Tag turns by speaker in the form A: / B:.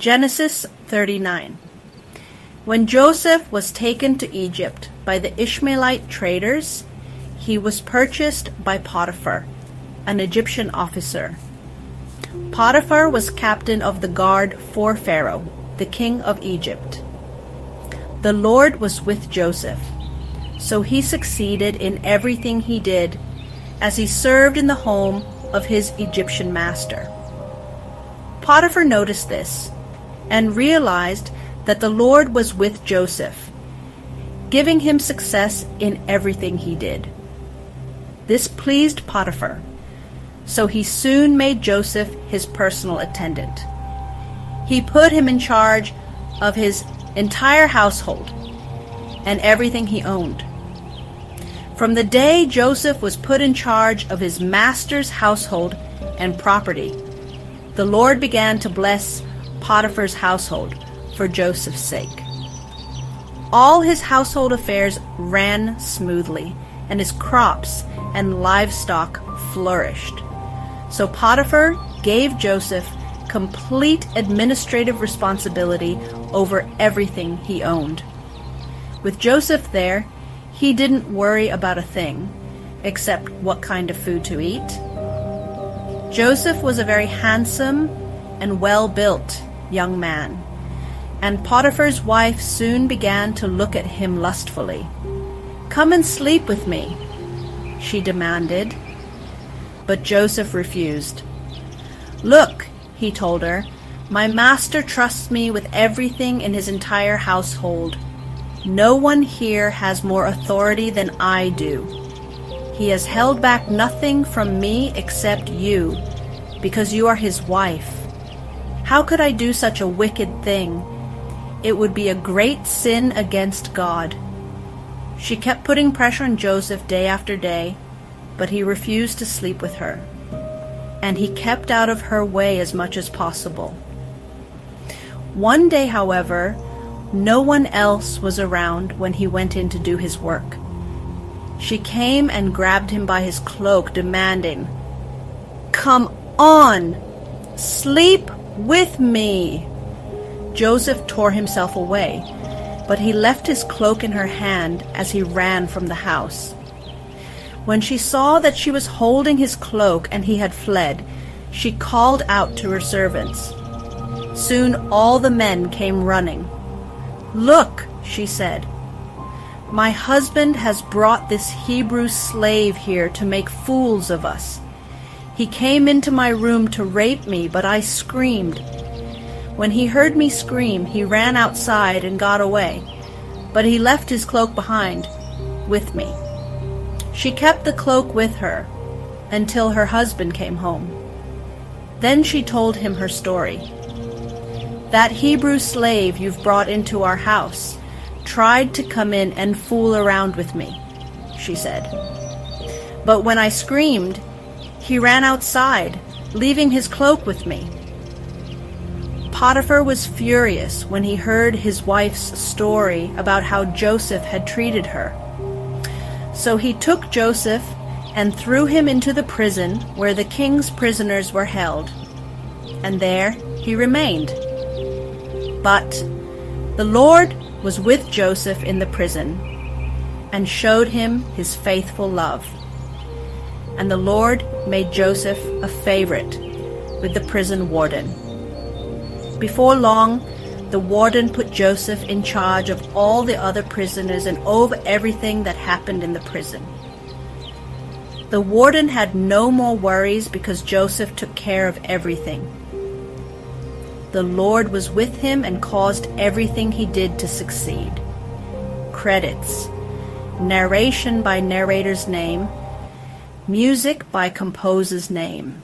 A: Genesis 39. When Joseph was taken to Egypt by the Ishmaelite traders, he was purchased by Potiphar, an Egyptian officer. Potiphar was captain of the guard for Pharaoh, the king of Egypt. The Lord was with Joseph, so he succeeded in everything he did as he served in the home of his Egyptian master. Potiphar noticed this and realized that the Lord was with Joseph, giving him success in everything he did. This pleased Potiphar, so he soon made Joseph his personal attendant. He put him in charge of his entire household and everything he owned. From the day Joseph was put in charge of his master's household and property, the Lord began to bless Potiphar's household for Joseph's sake. All his household affairs ran smoothly, and his crops and livestock flourished. So Potiphar gave Joseph complete administrative responsibility over everything he owned. With Joseph there, he didn't worry about a thing, except what kind of food to eat. Joseph was a very handsome and well-built young man, and Potiphar's wife soon began to look at him lustfully. "Come and sleep with me," she demanded, but Joseph refused. "Look," he told her, "my master trusts me with everything in his entire household. No one here has more authority than I do. He has held back nothing from me except you, because you are his wife. How could I do such a wicked thing? It would be a great sin against God." She kept putting pressure on Joseph day after day, but he refused to sleep with her, and he kept out of her way as much as possible. One day, however, no one else was around when he went in to do his work. She came and grabbed him by his cloak, demanding, "Come on, sleep with me." Joseph tore himself away, but he left his cloak in her hand as he ran from the house. When she saw that she was holding his cloak and he had fled, she called out to her servants. Soon all the men came running. "Look," she said, "my husband has brought this Hebrew slave here to make fools of us. He came into my room to rape me, but I screamed. When he heard me scream, he ran outside and got away, but he left his cloak behind with me." She kept the cloak with her until her husband came home. Then she told him her story. "That Hebrew slave you've brought into our house tried to come in and fool around with me," she said. "But when I screamed, he ran outside, leaving his cloak with me." Potiphar was furious when he heard his wife's story about how Joseph had treated her. So he took Joseph and threw him into the prison where the king's prisoners were held, and there he remained. But the Lord was with Joseph in the prison and showed him his faithful love. And the Lord made Joseph a favorite with the prison warden. Before long, the warden put Joseph in charge of all the other prisoners and over everything that happened in the prison. The warden had no more worries because Joseph took care of everything. The Lord was with him and caused everything he did to succeed. Credits: narration by narrator's name, music by composer's name.